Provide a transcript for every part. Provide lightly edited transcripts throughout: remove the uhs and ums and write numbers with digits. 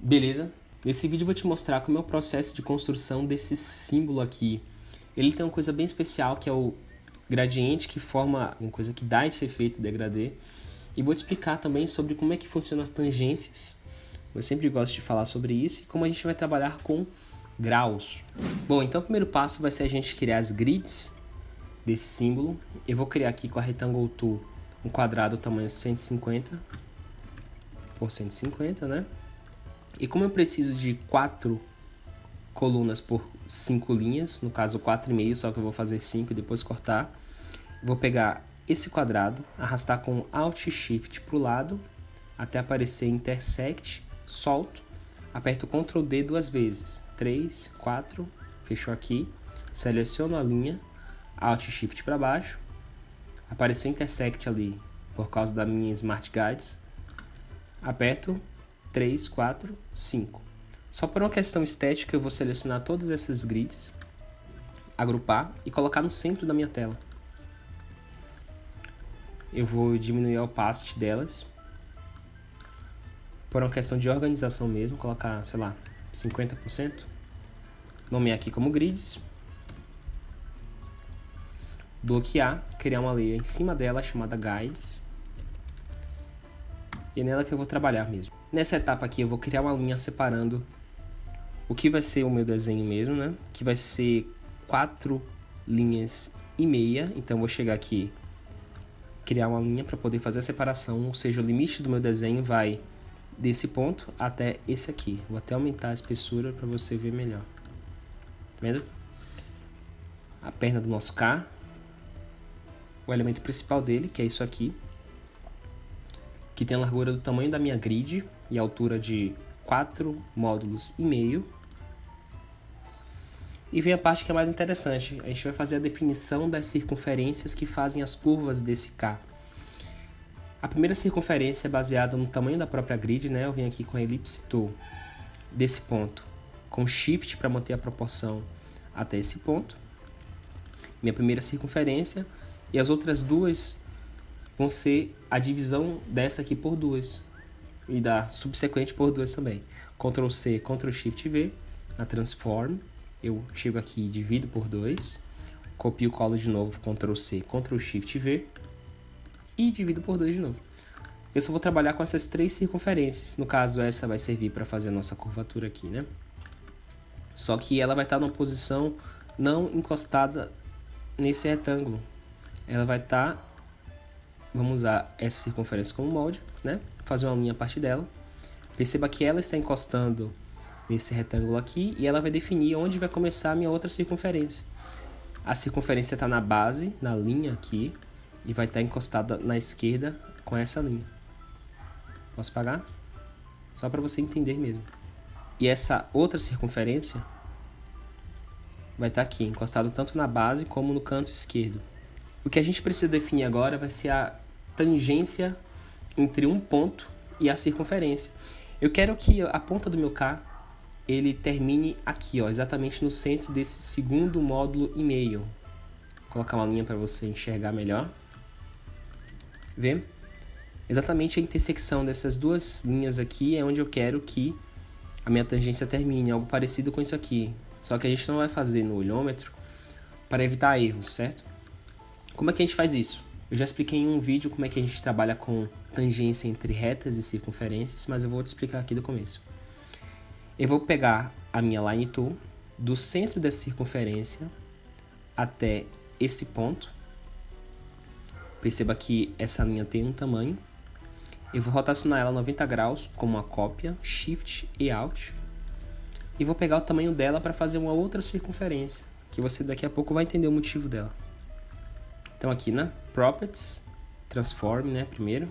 Beleza? Nesse vídeo eu vou te mostrar como é o processo de construção desse símbolo aqui. Ele tem uma coisa bem especial que é o gradiente que forma uma coisa que dá esse efeito degradê. E vou te explicar também sobre como é que funcionam as tangências. Eu sempre gosto de falar sobre isso e como a gente vai trabalhar com graus. Bom, então o primeiro passo vai ser a gente criar as grids desse símbolo. Eu vou criar aqui com a Rectangle Tool um quadrado tamanho 150 por 150, né? E como eu preciso de 4 colunas por 5 linhas, no caso 4,5, só que eu vou fazer 5 e depois cortar, vou pegar esse quadrado, arrastar com Alt e Shift para o lado, até aparecer Intersect, solto, aperto Ctrl D 2 vezes, 3, 4, fechou aqui, seleciono a linha, Alt e Shift para baixo, apareceu Intersect ali por causa da minha Smart Guides, aperto 3, 4, 5. Só por uma questão estética eu vou selecionar todas essas grids, agrupar e colocar no centro da minha tela. Eu vou diminuir a opacity delas, por uma questão de organização mesmo, colocar, sei lá, 50%. Nomear aqui como grids. Bloquear, criar uma layer em cima dela chamada Guides. E é nela que eu vou trabalhar mesmo. Nessa etapa aqui eu vou criar uma linha separando o que vai ser o meu desenho mesmo, né? Que vai ser 4 linhas e meia. Então eu vou chegar aqui, criar uma linha para poder fazer a separação, ou seja, o limite do meu desenho vai desse ponto até esse aqui. Vou até aumentar a espessura para você ver melhor. Tá vendo? A perna do nosso K, o elemento principal dele, que é isso aqui, que tem a largura do tamanho da minha grid e a altura de 4 módulos e meio. E vem a parte que é mais interessante, a gente vai fazer a definição das circunferências que fazem as curvas desse K. A primeira circunferência é baseada no tamanho da própria grid, né? Eu venho aqui com a Ellipse Tool desse ponto, com Shift para manter a proporção até esse ponto. Minha primeira circunferência, e as outras duas vão ser a divisão dessa aqui por 2 e da subsequente por 2 também. Ctrl C, Ctrl Shift V, na Transform, eu chego aqui e divido por 2, copio e colo de novo, Ctrl C, Ctrl Shift V e divido por 2 de novo. Eu só vou trabalhar com essas 3 circunferências, no caso essa vai servir para fazer a nossa curvatura aqui, né? Só que ela vai estar numa posição não encostada nesse retângulo, ela vai estar... Vamos usar essa circunferência como molde, né? Fazer uma linha a partir dela. Perceba que ela está encostando nesse retângulo aqui e ela vai definir onde vai começar a minha outra circunferência. A circunferência está na base, na linha aqui, e vai estar encostada na esquerda com essa linha. Posso apagar? Só para você entender mesmo. E essa outra circunferência vai estar aqui, encostada tanto na base como no canto esquerdo. O que a gente precisa definir agora vai ser a tangência entre um ponto e a circunferência. Eu quero que a ponta do meu K ele termine aqui, ó, exatamente no centro desse segundo módulo e meio. Vou colocar uma linha para você enxergar melhor. Vê? Exatamente a intersecção dessas duas linhas aqui é onde eu quero que a minha tangência termine, algo parecido com isso aqui. Só que a gente não vai fazer no olhômetro para evitar erros, certo? Como é que a gente faz isso? Eu já expliquei em um vídeo como é que a gente trabalha com tangência entre retas e circunferências, mas eu vou te explicar aqui do começo. Eu vou pegar a minha Line Tool do centro dessa circunferência até esse ponto. Perceba que essa linha tem um tamanho. Eu vou rotacionar ela 90 graus como uma cópia, Shift e Alt. E vou pegar o tamanho dela para fazer uma outra circunferência, que você daqui a pouco vai entender o motivo dela. Então aqui na Properties, Transform, né, primeiro,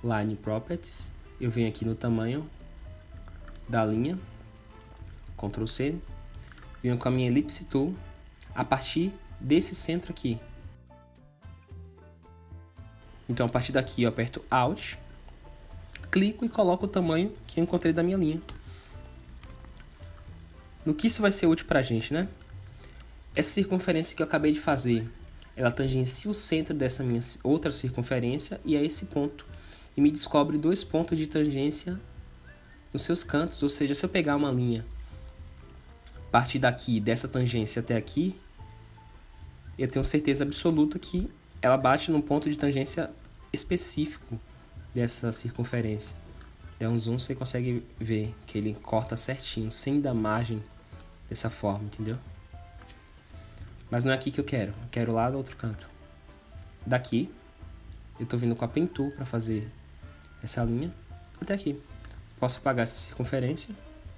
Line Properties, eu venho aqui no tamanho da linha, Ctrl C, venho com a minha Ellipse Tool, a partir desse centro aqui. Então a partir daqui eu aperto Alt, clico e coloco o tamanho que eu encontrei da minha linha. No que isso vai ser útil pra gente, né? Essa circunferência que eu acabei de fazer, ela tangencia o centro dessa minha outra circunferência e é esse ponto. E me descobre 2 pontos de tangência nos seus cantos. Ou seja, se eu pegar uma linha, partir daqui, dessa tangência até aqui, eu tenho certeza absoluta que ela bate num ponto de tangência específico dessa circunferência. Der um zoom, você consegue ver que ele corta certinho, sem dar margem dessa forma, entendeu? Mas não é aqui que eu quero lá do outro canto. Daqui, eu tô vindo com a Pen Tool para fazer essa linha até aqui. Posso apagar essa circunferência.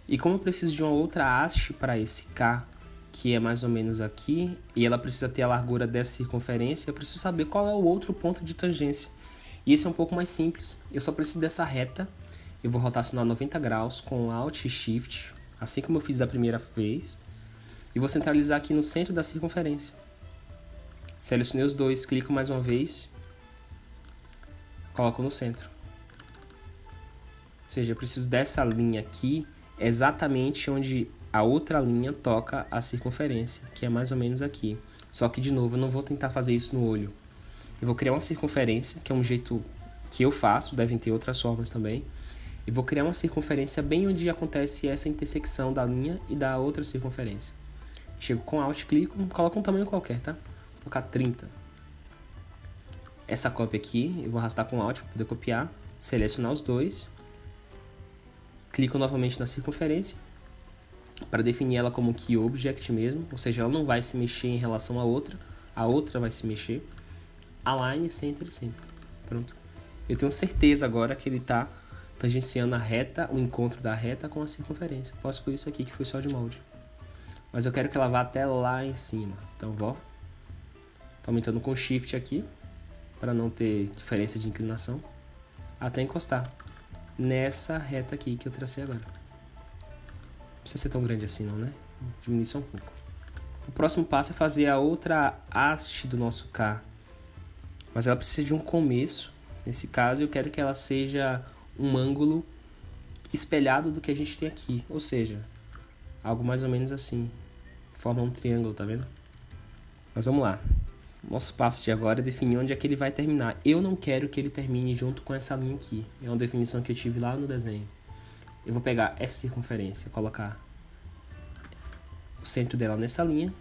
E como eu preciso de uma outra haste para esse K, que é mais ou menos aqui, e ela precisa ter a largura dessa circunferência, eu preciso saber qual é o outro ponto de tangência. E esse é um pouco mais simples. Eu só preciso dessa reta. Eu vou rotacionar 90 graus com Alt e Shift, assim como eu fiz da primeira vez. E vou centralizar aqui no centro da circunferência. Selecionei os dois, clico mais uma vez, coloco no centro. Ou seja, eu preciso dessa linha aqui, exatamente onde a outra linha toca a circunferência, que é mais ou menos aqui. Só que, de novo, eu não vou tentar fazer isso no olho. Eu vou criar uma circunferência, que é um jeito que eu faço, devem ter outras formas também. E vou criar uma circunferência bem onde acontece essa intersecção da linha e da outra circunferência. Chego com Alt, clico, coloco um tamanho qualquer, tá? Vou colocar 30. Essa cópia aqui, eu vou arrastar com Alt para poder copiar, selecionar os dois. Clico novamente na circunferência, para definir ela como Key Object mesmo, ou seja, ela não vai se mexer em relação à outra, a outra vai se mexer. Align, Center, Center. Pronto. Eu tenho certeza agora que ele está tangenciando a reta, o encontro da reta com a circunferência. Posso excluir isso aqui, que foi só de molde. Mas eu quero que ela vá até lá em cima. Então, vou aumentando com Shift aqui, para não ter diferença de inclinação, até encostar nessa reta aqui que eu tracei agora. Não precisa ser tão grande assim não, né? Diminuir só um pouco. O próximo passo é fazer a outra haste do nosso K. Mas ela precisa de um começo. Nesse caso, eu quero que ela seja um ângulo espelhado do que a gente tem aqui. Ou seja, algo mais ou menos assim. Forma um triângulo, tá vendo? Mas vamos lá. Nosso passo de agora é definir onde é que ele vai terminar. Eu não quero que ele termine junto com essa linha aqui. É uma definição que eu tive lá no desenho. Eu vou pegar essa circunferência, colocar o centro dela nessa linha.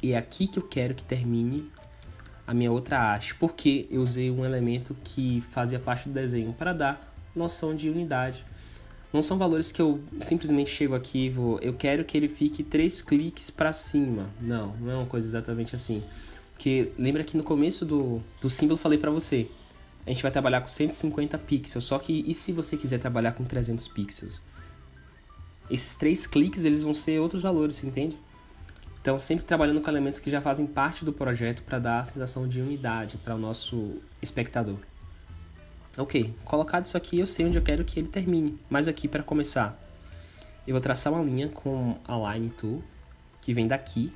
E é aqui que eu quero que termine a minha outra haste. Porque eu usei um elemento que fazia parte do desenho para dar noção de unidade. Não são valores que eu simplesmente chego aqui e eu quero que ele fique 3 cliques para cima. Não é uma coisa exatamente assim. Porque lembra que no começo do símbolo eu falei para você, a gente vai trabalhar com 150 pixels, só que e se você quiser trabalhar com 300 pixels? Esses 3 cliques eles vão ser outros valores, você entende? Então sempre trabalhando com elementos que já fazem parte do projeto para dar a sensação de unidade para o nosso espectador. Ok, colocado isso aqui, eu sei onde eu quero que ele termine. Mas aqui, para começar, eu vou traçar uma linha com a Line Tool, que vem daqui,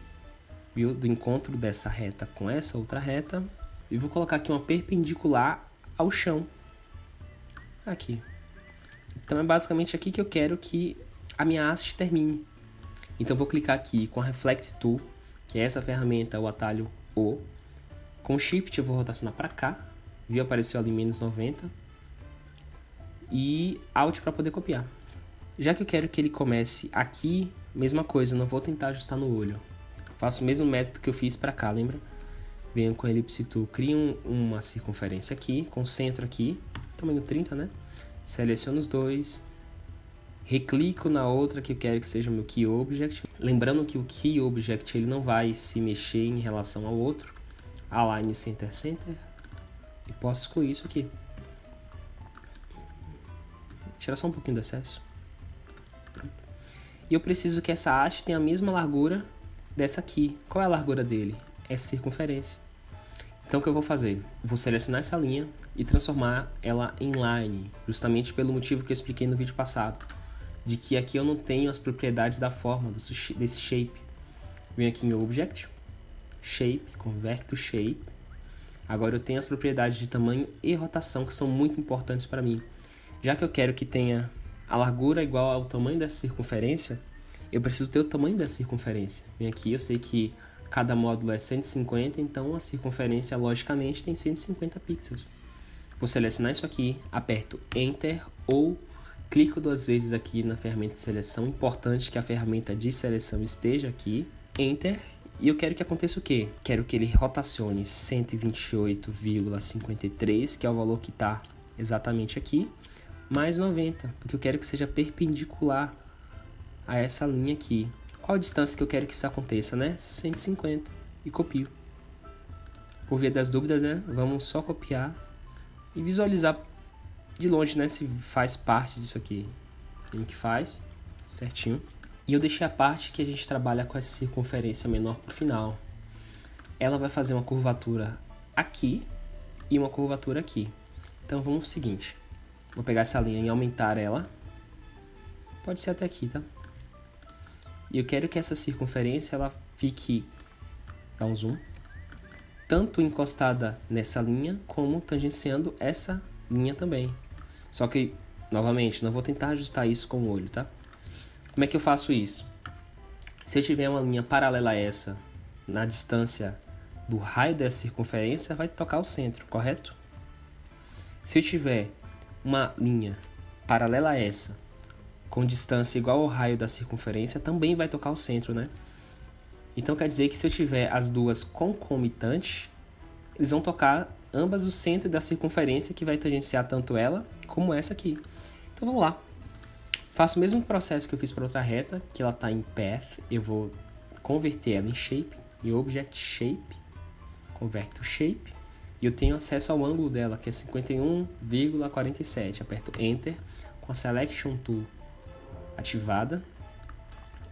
viu? Do encontro dessa reta com essa outra reta. E vou colocar aqui uma perpendicular ao chão. Aqui. Então é basicamente aqui que eu quero que a minha haste termine. Então eu vou clicar aqui com a Reflect Tool, que é essa ferramenta, o atalho O. Com Shift eu vou rotacionar para cá. Viu? Apareceu ali menos 90. E Alt para poder copiar. Já que eu quero que ele comece aqui, mesma coisa, não vou tentar ajustar no olho. Faço o mesmo método que eu fiz para cá, lembra? Venho com a Ellipse Tool, crio uma circunferência aqui, com centro aqui, tamanho 30, né? Seleciono os dois. Reclico na outra que eu quero que seja o meu Key Object. Lembrando que o Key Object ele não vai se mexer em relação ao outro. Align Center, Center. E posso excluir isso aqui. Tirar só um pouquinho do excesso. E eu preciso que essa haste tenha a mesma largura dessa aqui. Qual é a largura dele? Essa circunferência. Então o que eu vou fazer? Vou selecionar essa linha e transformar ela em line. Justamente pelo motivo que eu expliquei no vídeo passado. De que aqui eu não tenho as propriedades da forma, desse shape. Venho aqui em Object. Shape, Convert to Shape. Agora eu tenho as propriedades de tamanho e rotação que são muito importantes para mim. Já que eu quero que tenha a largura igual ao tamanho dessa circunferência, eu preciso ter o tamanho dessa circunferência. Vem aqui, eu sei que cada módulo é 150, então a circunferência logicamente tem 150 pixels. Vou selecionar isso aqui, aperto Enter ou clico 2 vezes aqui na ferramenta de seleção, importante que a ferramenta de seleção esteja aqui, Enter, e eu quero que aconteça o quê? Quero que ele rotacione 128,53, que é o valor que está exatamente aqui, mais 90, porque eu quero que seja perpendicular a essa linha aqui. Qual a distância que eu quero que isso aconteça, né? 150, e copio. Por via das dúvidas, né? Vamos só copiar e visualizar de longe, né, se faz parte disso aqui. Tem que faz, certinho. E eu deixei a parte que a gente trabalha com essa circunferência menor pro final. Ela vai fazer uma curvatura aqui e uma curvatura aqui. Então vamos ao seguinte. Vou pegar essa linha e aumentar ela. Pode ser até aqui, tá? E eu quero que essa circunferência ela fique, dá um zoom, tanto encostada nessa linha como tangenciando essa linha também. Só que, novamente, não vou tentar ajustar isso com o olho, tá? Como é que eu faço isso? Se eu tiver uma linha paralela a essa, na distância do raio dessa circunferência, vai tocar o centro, correto? Se eu tiver uma linha paralela a essa, com distância igual ao raio da circunferência, também vai tocar o centro, né? Então quer dizer que se eu tiver as duas concomitantes, eles vão tocar ambas o centro da circunferência, que vai tangenciar tanto ela como essa aqui. Então vamos lá. Faço o mesmo processo que eu fiz para outra reta, que ela está em Path. Eu vou converter ela em Shape, em Object Shape. Converto o Shape. E eu tenho acesso ao ângulo dela, que é 51,47. Aperto Enter com a Selection Tool ativada.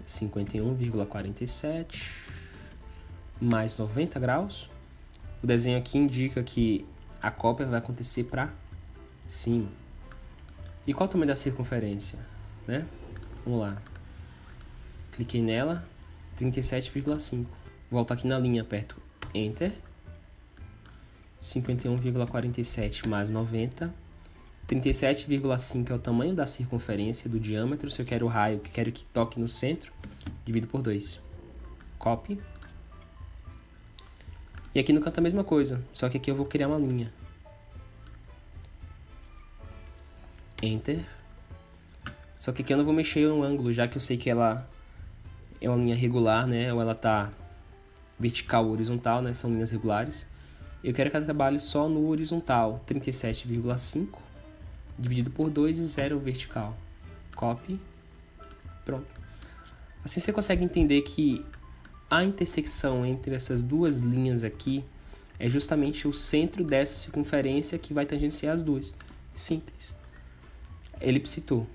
51,47 mais 90 graus. O desenho aqui indica que a cópia vai acontecer para cima. E qual o tamanho da circunferência, né? Vamos lá. Cliquei nela, 37,5. Volto aqui na linha, aperto Enter. 51,47 mais 90. 37,5 é o tamanho da circunferência do diâmetro. Se eu quero o raio, que quero que toque no centro, divido por 2. Copy. E aqui no canto a mesma coisa, só que aqui eu vou criar uma linha. Enter. Só que aqui eu não vou mexer no ângulo, já que eu sei que ela é uma linha regular, né? Ou ela tá vertical ou horizontal, né? São linhas regulares. Eu quero que ela trabalhe só no horizontal, 37,5 dividido por 2 e 0 vertical. Copy. Pronto. Assim você consegue entender que a intersecção entre essas duas linhas aqui é justamente o centro dessa circunferência que vai tangenciar as duas. Simples. Ellipse Tool.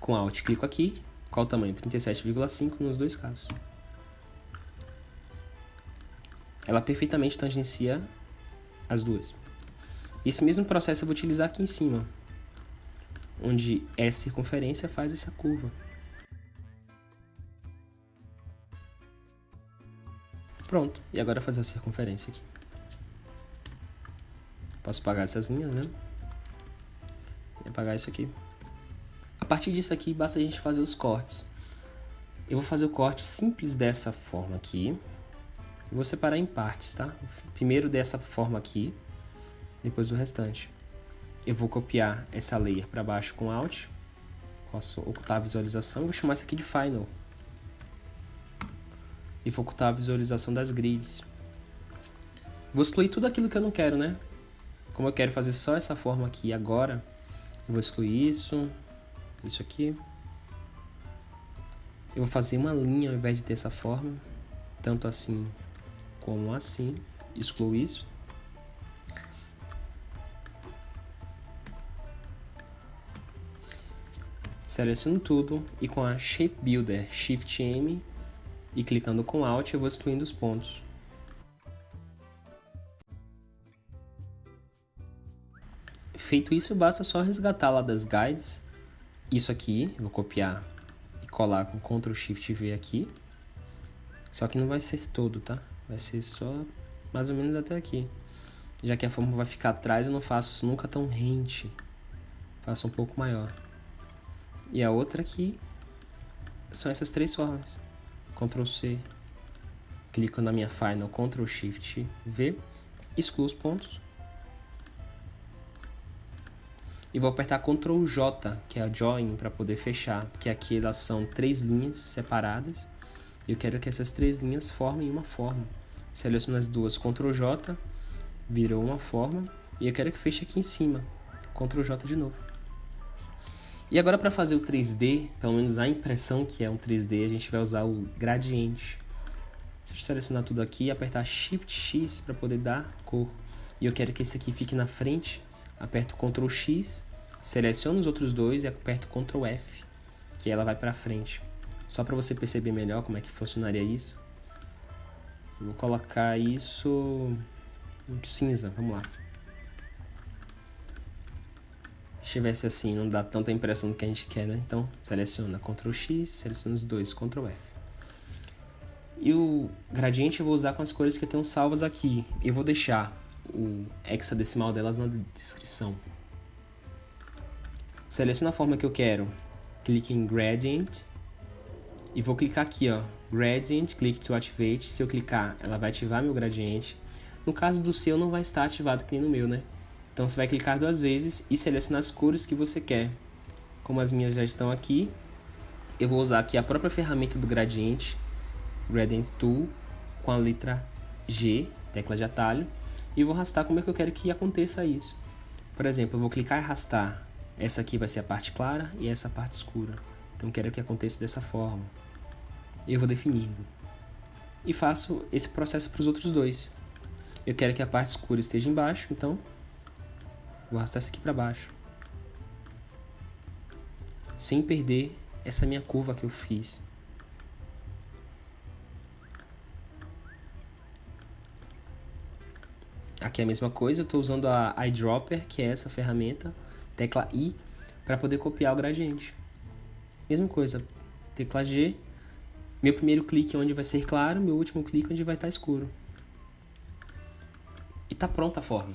Com Alt, clico aqui. Qual o tamanho? 37,5 nos dois casos. Ela perfeitamente tangencia as duas. Esse mesmo processo eu vou utilizar aqui em cima, onde essa circunferência faz essa curva. Pronto, e agora fazer a circunferência aqui. Posso apagar essas linhas, né? E apagar isso aqui. A partir disso aqui, basta a gente fazer os cortes. Eu vou fazer o corte simples dessa forma aqui. Eu vou separar em partes, tá? Primeiro dessa forma aqui, depois do restante. Eu vou copiar essa layer para baixo com Alt. Posso ocultar a visualização. Vou chamar isso aqui de Final. E vou ocultar a visualização das grids. Vou excluir tudo aquilo que eu não quero, né? Como eu quero fazer só essa forma aqui agora, eu vou excluir isso, isso aqui. Eu vou fazer uma linha ao invés de ter essa forma, tanto assim como assim. Excluo isso. Seleciono tudo e com a Shape Builder Shift M e clicando com Alt eu vou excluindo os pontos. Feito isso, basta só resgatar lá das guides. Isso aqui, eu vou copiar e colar com Ctrl Shift V aqui. Só que não vai ser todo, tá? Vai ser só mais ou menos até aqui. Já que a forma vai ficar atrás, eu não faço nunca tão rente. Faço um pouco maior. E a outra aqui são essas três formas. Ctrl C, clico na minha Final, Ctrl Shift V, excluo os pontos. E vou apertar Ctrl J, que é a Join, para poder fechar, porque aqui elas são 3 linhas separadas. E eu quero que essas 3 linhas formem uma forma. Seleciono as duas, Ctrl J, virou uma forma. E eu quero que feche aqui em cima, Ctrl J de novo. E agora para fazer o 3D, pelo menos a impressão que é um 3D, a gente vai usar o gradiente. Se eu selecionar tudo aqui e apertar Shift X para poder dar cor. E eu quero que esse aqui fique na frente, aperto Ctrl X, seleciono os outros dois e aperto Ctrl F, que ela vai para frente. Só para você perceber melhor como é que funcionaria isso. Vou colocar isso no cinza, vamos lá. Se tivesse assim, não dá tanta impressão do que a gente quer, né? Então, seleciona Ctrl X, seleciona os dois, Ctrl F. E o gradiente eu vou usar com as cores que eu tenho salvas aqui. Eu vou deixar o hexadecimal delas na descrição. Seleciono a forma que eu quero, clique em Gradient e vou clicar aqui, ó, Gradient, Click to Activate. Se eu clicar, ela vai ativar meu gradiente. No caso do seu, não vai estar ativado que nem no meu, né? Então você vai clicar 2 vezes e selecionar as cores que você quer. Como as minhas já estão aqui, eu vou usar aqui a própria ferramenta do gradiente, Gradient Tool, com a letra G, tecla de atalho, e vou arrastar como é que eu quero que aconteça isso. Por exemplo, eu vou clicar e arrastar. Essa aqui vai ser a parte clara e essa a parte escura. Então eu quero que aconteça dessa forma. Eu vou definindo. E faço esse processo para os outros dois. Eu quero que a parte escura esteja embaixo, então vou arrastar isso aqui para baixo. Sem perder essa minha curva que eu fiz. Aqui é a mesma coisa, eu estou usando a Eyedropper, que é essa ferramenta, tecla I, para poder copiar o gradiente. Mesma coisa, tecla G, meu primeiro clique onde vai ser claro, meu último clique onde vai estar escuro. E tá pronta a forma.